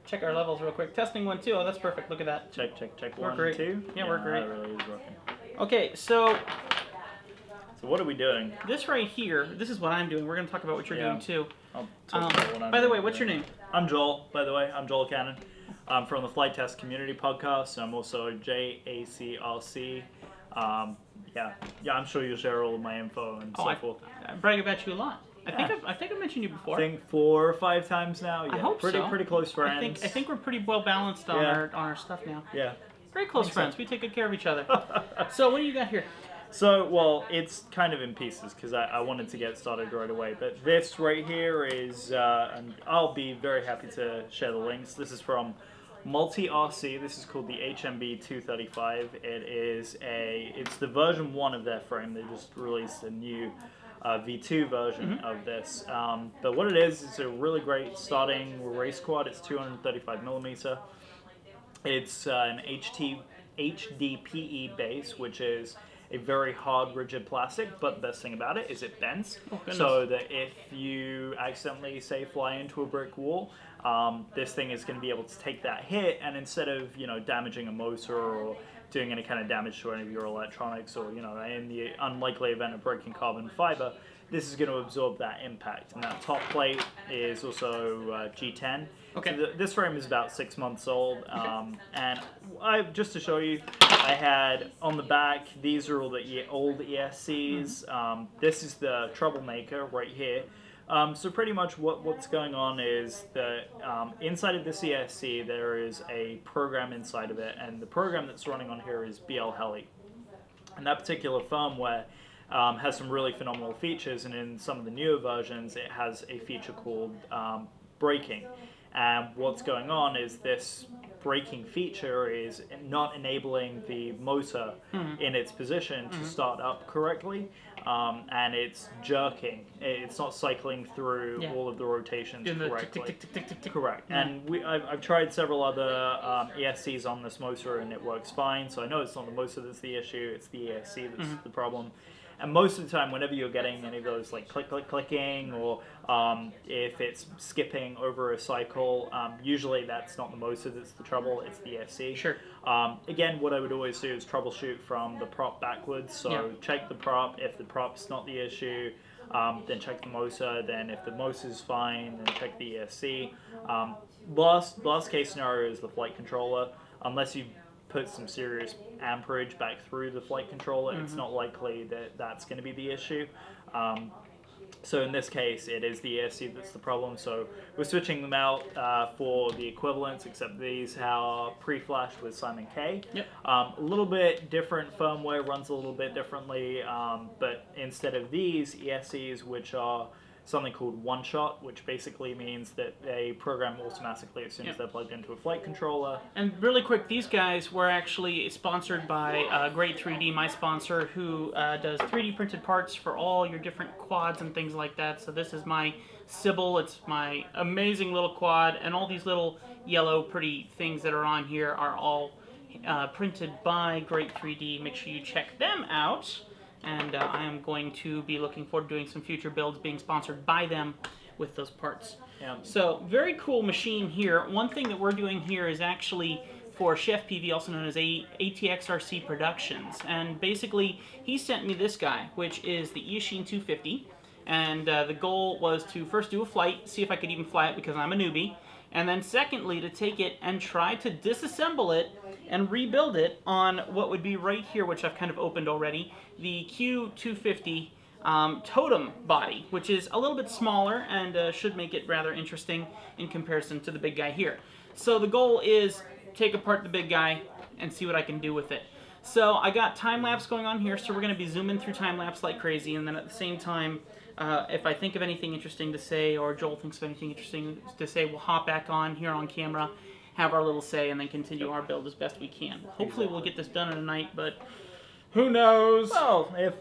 check our levels real quick. Testing 1, 2. Oh, that's perfect. Look at that. Check. We're 1, great. 2. Yeah, we're great. That really is working. Okay, so what are we doing? this right here, this is what I'm doing. We're going to talk about what you're doing too. I'll talk about what I'm by the way, doing. what's your name? I'm Joel, by the way. I'm Joel Cannon. I'm from the Flytrex community podcast. I'm also ATx RC. I'm sure you'll share all of my info and so forth. I brag about you a lot. I think I mentioned you before. I think 4 or 5 times now. Yeah, I hope so. Pretty close friends. I think we're pretty well balanced on our stuff now. Yeah. Very close friends. So. We take good care of each other. So what do you got here? So, well, it's kind of in pieces because I wanted to get started right away. But this right here is, and I'll be very happy to share the links. This is from RC. This is called the HMB 235. It's the version 1 of their frame. They just released a new V2 version of this. But what it is a really great starting race quad. It's 235mm. It's an HDPE base, which is a very hard, rigid plastic, but the best thing about it is it bends, so that if you accidentally, say, fly into a brick wall, this thing is going to be able to take that hit, and instead of, damaging a motor or doing any kind of damage to any of your electronics, or, in the unlikely event of breaking carbon fiber, this is going to absorb that impact. And that top plate is also G10. Okay. So this frame is about 6 months old. And just to show you, I had on the back, these are all the old ESCs. This is the troublemaker right here. So pretty much what's going on is that inside of this ESC, there is a program inside of it. And the program that's running on here is BL Heli. And that particular firmware has some really phenomenal features, and in some of the newer versions it has a feature called braking. And what's going on is this braking feature is not enabling the motor in its position to start up correctly, and it's jerking. It's not cycling through all of the rotations correctly. Correct. And I've tried several other ESCs on this motor and it works fine, so I know it's not the motor that's the issue, it's the ESC that's the problem. And most of the time, whenever you're getting any of those like clicking, or if it's skipping over a cycle, usually that's not the motor that's the trouble, it's the ESC. Sure. Again, what I would always do is troubleshoot from the prop backwards. So check the prop. If the prop's not the issue, then check the motor. Then if the motor's fine, then check the ESC. Last case scenario is the flight controller. Unless you put some serious amperage back through the flight controller, it's not likely that that's going to be the issue. So in this case, it is the ESC that's the problem. So we're switching them out for the equivalents, except these are pre-flashed with Simon K. A little bit different firmware, runs a little bit differently, but instead of these ESCs, which are something called one-shot, which basically means that they program automatically as soon as they're plugged into a flight controller. And really quick, these guys were actually sponsored by Great 3D, my sponsor, who does 3D printed parts for all your different quads and things like that. So this is my Sybil, it's my amazing little quad, and all these little yellow pretty things that are on here are all printed by Great 3D. Make sure you check them out. And I am going to be looking forward to doing some future builds being sponsored by them with those parts. So, very cool machine here. One thing that we're doing here is actually for CheFPV, also known as ATx RC Productions. And basically, he sent me this guy, which is the Eachine 250. And the goal was to first do a flight, see if I could even fly it because I'm a newbie. And then secondly, to take it and try to disassemble it and rebuild it on what would be right here, which I've kind of opened already, the Q250 Totem body, which is a little bit smaller and should make it rather interesting in comparison to the big guy here. So the goal is take apart the big guy and see what I can do with it. So I got time-lapse going on here, so we're going to be zooming through time-lapse like crazy, and then at the same time, if I think of anything interesting to say, or Joel thinks of anything interesting to say, we'll hop back on here on camera, have our little say, and then continue our build as best we can. Hopefully we'll get this done in a night, but who knows? Well, if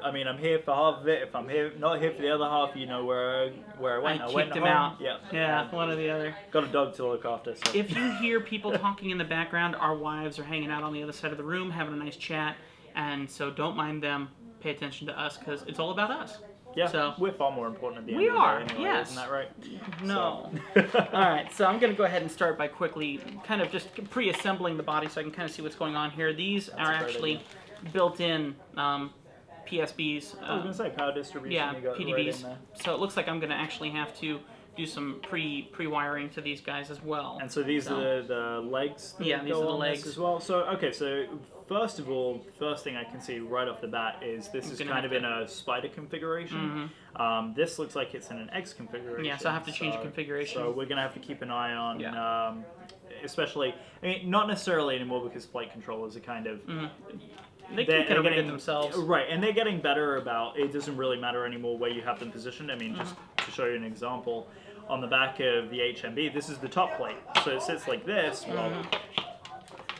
I mean, I'm here for half of it. If I'm not here for the other half, you know where I went. I kicked him out. Yeah, one or the other. Got a dog to look after. So. If you hear people talking in the background, our wives are hanging out on the other side of the room, having a nice chat, and so don't mind them. Pay attention to us, because it's all about us. Yeah, So we're far more important at the end we of the day are, anyway, yes. isn't that right? No. So. All right, so I'm going to go ahead and start by quickly kind of just pre-assembling the body so I can kind of see what's going on here. These are actually built-in PSBs. I was going to say power distribution. Yeah, you got PDBs. right in there. So it looks like I'm going to actually have to do some pre-wiring to these guys as well. And so these are the legs that Yeah, these go are the on legs this as well. So, okay, so first of all, first thing I can see right off the bat is this is kind of in a spider configuration. This looks like it's in an X configuration. Yeah, so I have to change the configuration. So we're going to have to keep an eye on, especially, I mean, not necessarily anymore because flight controllers are kind of... They can kind of get themselves. Right, and they're getting better about, it doesn't really matter anymore where you have them positioned. I mean, just to show you an example, on the back of the HMB, this is the top plate. So it sits like this, well,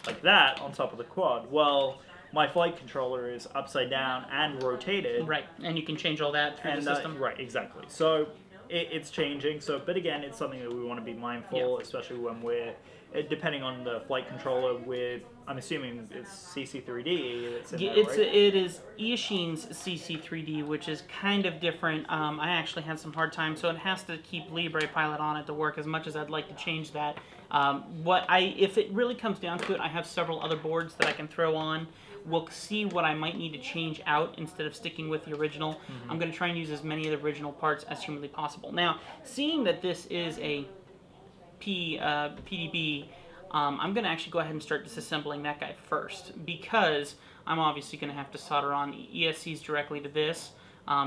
like that on top of the quad. Well, my flight controller is upside down and rotated. Right, and you can change all that through the system. Right, exactly. So it's changing. So, but again, it's something that we want to be mindful, especially when we're, depending on the flight controller, with, I'm assuming it's CC3D. That's in there, right? It is Eachine's CC3D, which is kind of different. I actually had some hard time, so it has to keep Libre Pilot on it to work. As much as I'd like to change that, if it really comes down to it, I have several other boards that I can throw on. We'll see what I might need to change out instead of sticking with the original. I'm going to try and use as many of the original parts as humanly possible. Now, seeing that this is a PDB, I'm going to actually go ahead and start disassembling that guy first, because I'm obviously going to have to solder on ESCs directly to this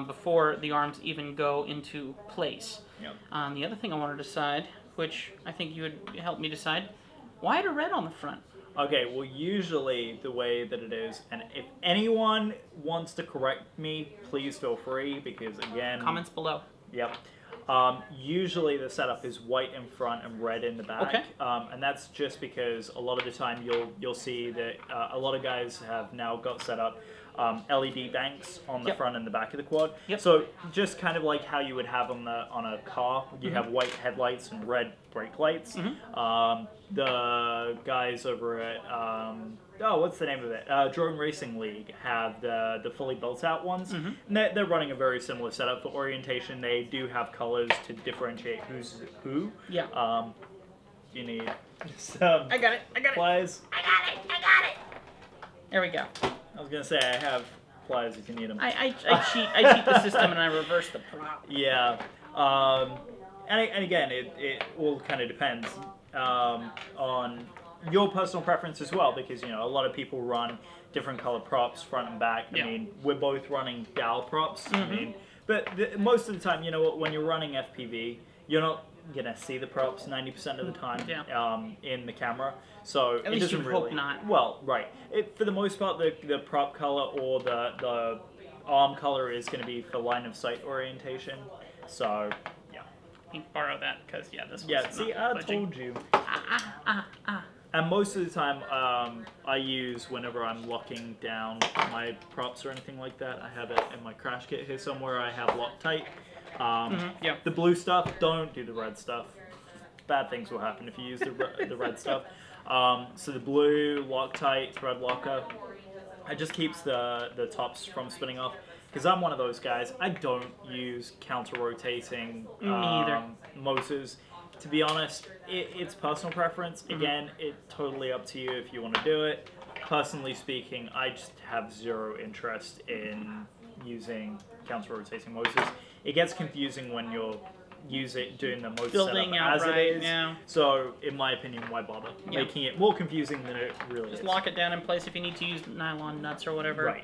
before the arms even go into place. Yep. The other thing I want to decide, which I think you would help me decide, white or red on the front? Okay, well, usually the way that it is, and if anyone wants to correct me, please feel free, because again... Comments below. Yep. Usually the setup is white in front and red in the back. Okay. And that's just because a lot of the time you'll see that a lot of guys have now got set up LED banks on the front and the back of the quad. Yep. So just kind of like how you would have on a car, you have white headlights and red brake lights. The guys over at what's the name of it? Drone Racing League have the fully built out ones. And they're running a very similar setup for orientation. They do have colors to differentiate who's who. Yeah. You need some I got it. pliers. I got it. There we go. I was gonna say I have pliers if you need them. I cheat the system and I reverse the prop. Yeah. And again, it all kind of depends on your personal preference as well, because a lot of people run different color props front and back. I mean, we're both running Dal Props. I mean, but most of the time, when you're running FPV, you're not gonna see the props 90% of the time in the camera. So At least you hope not. Well, right. For the most part, the prop color or the arm color is going to be for line of sight orientation. So yeah. Let me borrow that because this one's see, not I budging. told you. And most of the time, I use whenever I'm locking down my props or anything like that. I have it in my crash kit here somewhere. I have Loctite. The blue stuff, don't do the red stuff. Bad things will happen if you use the red stuff. So the blue Loctite thread locker, it just keeps the tops from spinning off. Because I'm one of those guys, I don't use counter-rotating motors. To be honest, it's personal preference. Again, it's totally up to you if you want to do it. Personally speaking, I just have zero interest in using counter-rotating motors. It gets confusing when you're doing the motor Building setup as outright, it is. yeah. So, in my opinion, why bother? Making it more confusing than it really is. Just lock it down in place if you need to use nylon nuts or whatever. Right.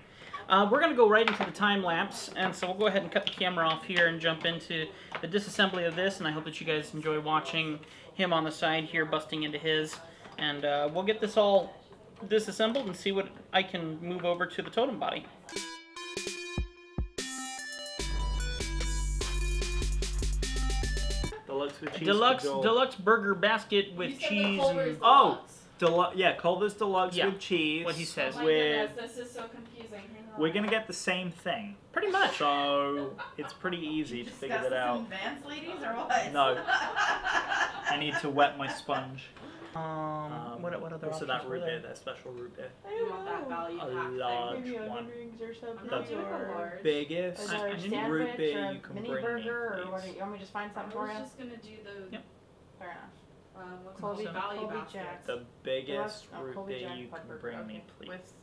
We're going to go right into the time lapse, and so we'll go ahead and cut the camera off here and jump into the disassembly of this, and I hope that you guys enjoy watching him on the side here busting into his, and we'll get this all disassembled and see what I can move over to the totem body. Deluxe with cheese. Deluxe burger basket with cheese and... Culver's Deluxe with cheese. What he says. Oh my goodness, this is so confusing. We're gonna get the same thing. Pretty much. So it's pretty easy to figure that out. Advanced ladies or what? No. I need to wet my sponge. What other also options that were root there? beer, that special root beer. You want that value A pack large thing. one. rings or something. No, The you want the large. biggest I Or didn't- sandwich root beer or you can mini bring me, burger, or what? please. You want me to just find something I for was you? just gonna do the Yep. Fair enough. what's Colby- it called? Value Colby baskets. Jack. The biggest Oh, root Colby beer Jack you can Pepper, bring me, okay. please. With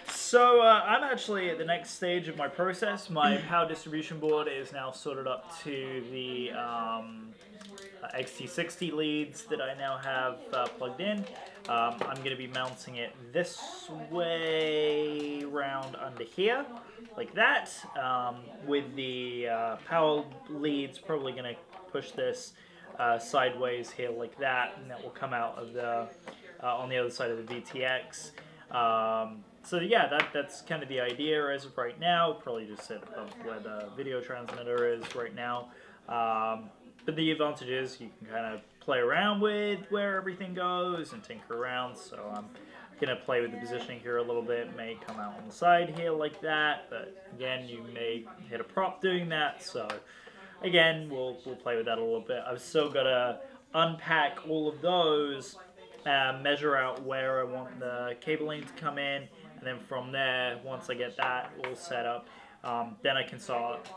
So I'm actually at the next stage of my process. My power distribution board is now sorted up to the XT60 leads that I now have plugged in. I'm going to be mounting it this way round under here, like that, with the power leads probably going to push this sideways here like that, and that will come out of the on the other side of the VTX. So yeah, that's kind of the idea as of right now. Probably just sit above where the video transmitter is right now. But the advantage is you can kind of play around with where everything goes and tinker around. So I'm going to play with the positioning here a little bit. May come out on the side here like that. But again, you may hit a prop doing that. So again, we'll play with that a little bit. I've still got to unpack all of those, measure out where I want the cabling to come in. And then from there, once I get that all set up, then I can start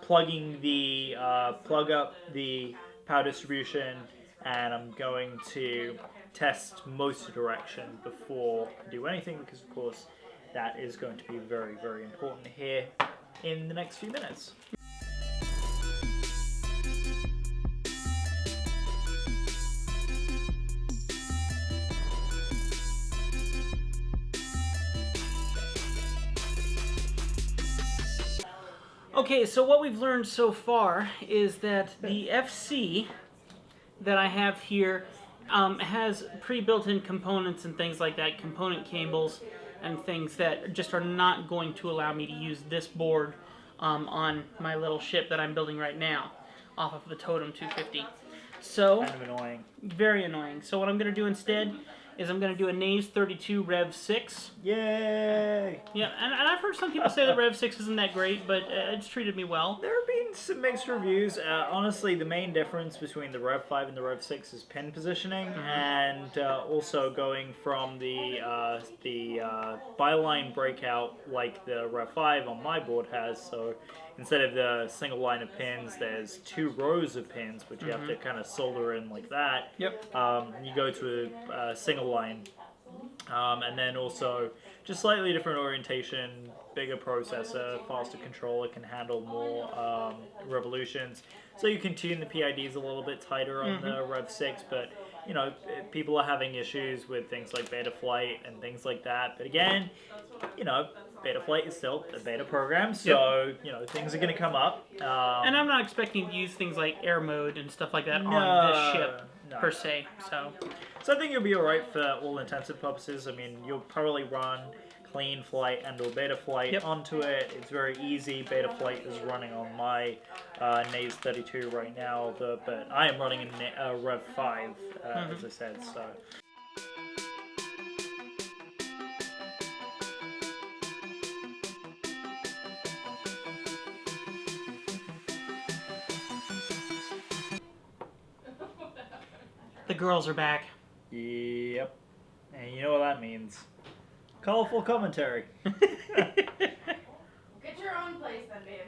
plugging the plug up the power distribution, and I'm going to test motor direction before I do anything, because of course that is going to be very, very important here in the next few minutes. Okay, so what we've learned so far is that the FC that I have here has pre-built-in components and things like that, component cables and things that just are not going to allow me to use this board on my little ship that I'm building right now off of the Totem 250. So, Kind of annoying. very annoying. So what I'm going to do instead is I'm going to do a Naze 32 Rev 6. Yay! Yeah, and I've heard some people say that Rev 6 isn't that great, but it's treated me well. There have been some mixed reviews. Honestly, the main difference between the Rev 5 and the Rev 6 is pin positioning, and also going from the byline breakout like the Rev 5 on my board has. So instead of the single line of pins, there's 2 rows of pins, which you have to kind of solder in like that. Yep. You go to a single line. And then also just slightly different orientation, bigger processor, faster controller, can handle more revolutions. So you can tune the PIDs a little bit tighter on the Rev 6, but you know, people are having issues with things like Betaflight and things like that. But again, you know, Betaflight is still a beta program, so you know, things are going to come up. And I'm not expecting to use things like air mode and stuff like that on this ship per se. So I think you'll be alright for all intensive purposes. I mean, you'll probably run clean Flite and or Betaflight onto it. It's very easy. Betaflight is running on my Naze 32 right now, but I am running a Rev 5, as I said. So. The girls are back. Yep. And you know what that means. Colorful commentary. Get your own place then, babe.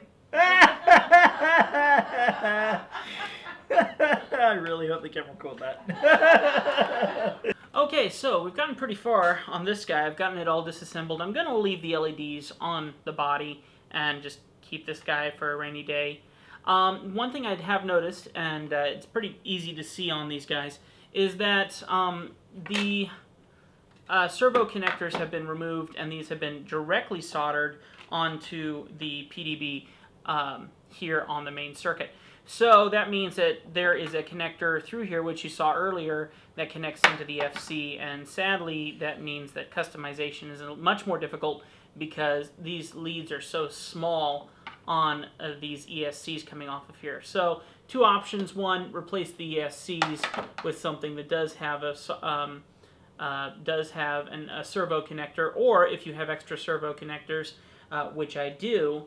I really hope the camera caught that. Okay, so we've gotten pretty far on this guy. I've gotten it all disassembled. I'm going to leave the LEDs on the body and just keep this guy for a rainy day. One thing I have noticed, and it's pretty easy to see on these guys, is that the servo connectors have been removed, and these have been directly soldered onto the PDB here on the main circuit. So that means that there is a connector through here, which you saw earlier, that connects into the FC, and sadly that means that customization is much more difficult because these leads are so small on these ESCs coming off of here. So 2 options: one, replace the ESCs with something that does have a servo connector, or if you have extra servo connectors, which I do,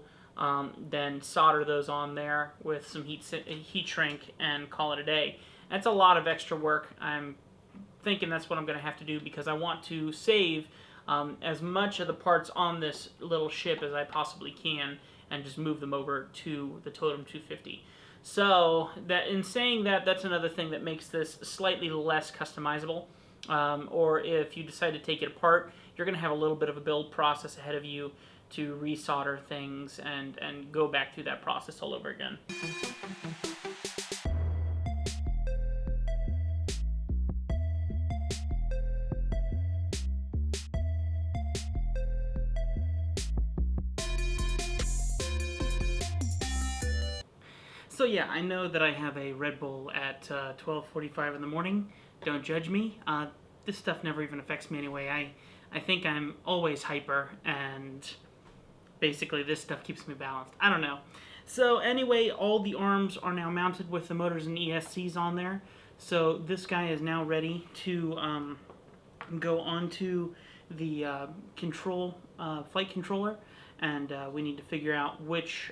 then solder those on there with some heat shrink and call it a day. That's a lot of extra work. I'm thinking that's what I'm going to have to do because I want to save as much of the parts on this little ship as I possibly can and just move them over to the Totem 250. So that in saying that, that's another thing that makes this slightly less customizable. Or if you decide to take it apart, you're going to have a little bit of a build process ahead of you to resolder things and go back through that process all over again. So yeah, I know that I have a Red Bull at 12:45 in the morning. Don't judge me. This stuff never even affects me anyway. I think I'm always hyper, and basically this stuff keeps me balanced. I don't know. So anyway, all the arms are now mounted with the motors and ESCs on there. So this guy is now ready to go onto the flight controller, and we need to figure out which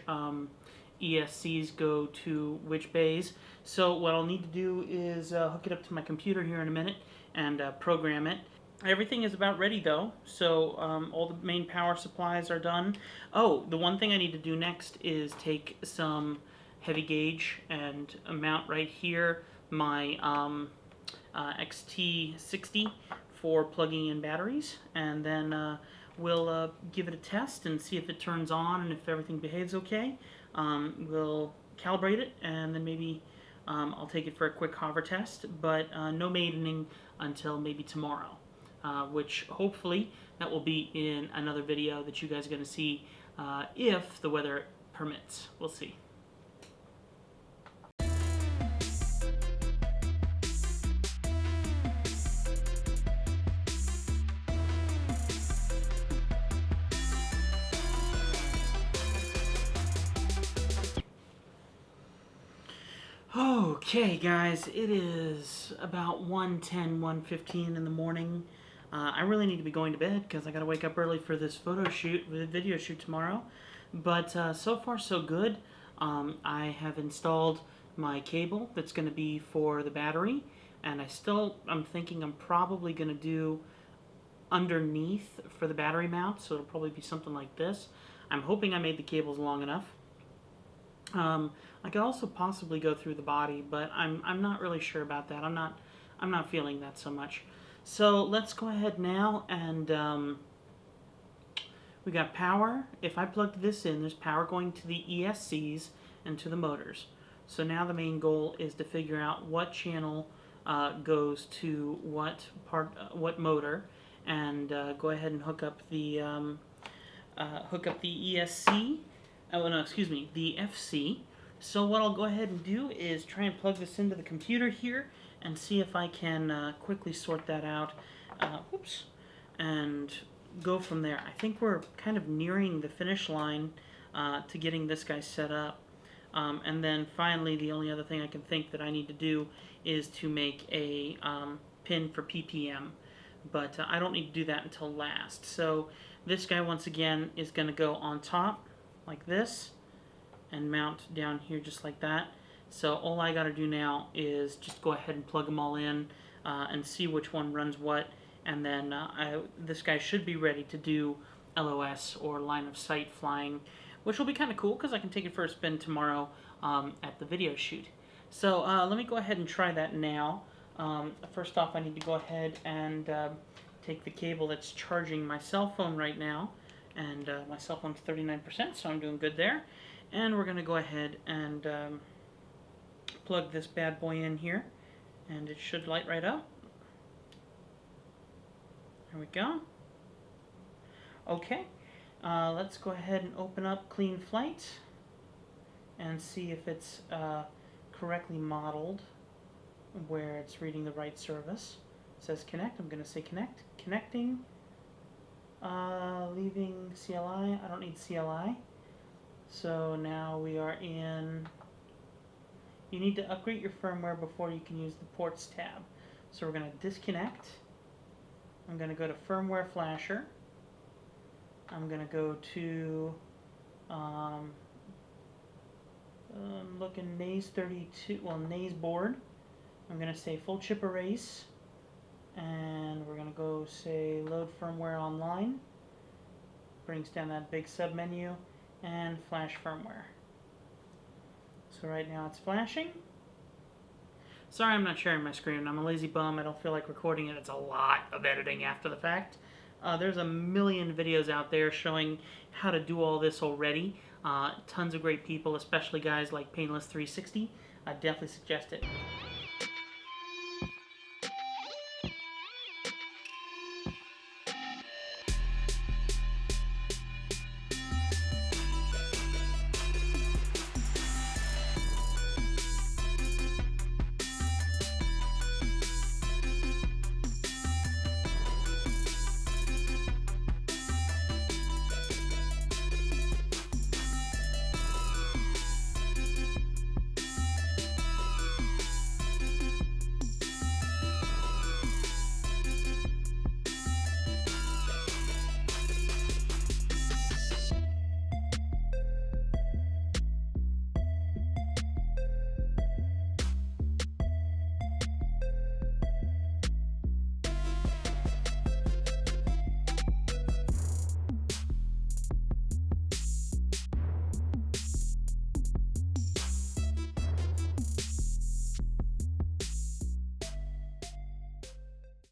ESCs go to which bays. So what I'll need to do is hook it up to my computer here in a minute and program it. Everything is about ready though, so all the main power supplies are done. Oh, the one thing I need to do next is take some heavy gauge and mount right here my XT60 for plugging in batteries, and then we'll give it a test and see if it turns on and if everything behaves okay. We'll calibrate it, and then maybe I'll take it for a quick hover test, but no maidening until maybe tomorrow, which hopefully that will be in another video that you guys are going to see if the weather permits. We'll see. Okay guys, it is about 1:10, 1:15 in the morning. I really need to be going to bed because I gotta wake up early for this video shoot tomorrow. But so far so good. I have installed my cable that's gonna be for the battery, and I'm thinking I'm probably gonna do underneath for the battery mount, so it'll probably be something like this. I'm hoping I made the cables long enough. I could also possibly go through the body, but I'm not really sure about that. I'm not feeling that so much. So let's go ahead now, and we got power. If I plugged this in, there's power going to the ESCs and to the motors. So now the main goal is to figure out what channel goes to what motor, and go ahead and hook up the ESC. Oh no, excuse me, the FC. So what I'll go ahead and do is try and plug this into the computer here and see if I can quickly sort that out. Whoops. And go from there. I think we're kind of nearing the finish line to getting this guy set up. And then finally, the only other thing I can think that I need to do is to make a pin for PPM. But I don't need to do that until last. So this guy, once again, is going to go on top like this and mount down here just like that. So all I got to do now is just go ahead and plug them all in and see which one runs what, and then this guy should be ready to do LOS, or line of sight flying, which will be kind of cool because I can take it for a spin tomorrow at the video shoot. So let me go ahead and try that now. First off, I need to go ahead and take the cable that's charging my cell phone right now, and my cell phone's 39%, so I'm doing good there. And we're going to go ahead and plug this bad boy in here, and it should light right up. There we go. Okay, let's go ahead and open up Clean Flight and see if it's correctly modeled where it's reading the right service. It says connect. I'm going to say connect. Connecting. Leaving CLI. I don't need CLI. So now we are in. You need to upgrade your firmware before you can use the ports tab. So we're going to disconnect. I'm going to go to firmware flasher. I'm going to go to, looking Naze 32, well, Naze board. I'm going to say full chip erase, and we're going to go say load firmware online. Brings down that big sub menu, and flash firmware. So right now it's flashing. Sorry I'm not sharing my screen. I'm a lazy bum. I don't feel like recording it. It's a lot of editing after the fact. There's a million videos out there showing how to do all this already. Tons of great people, especially guys like Painless360. I definitely suggest it.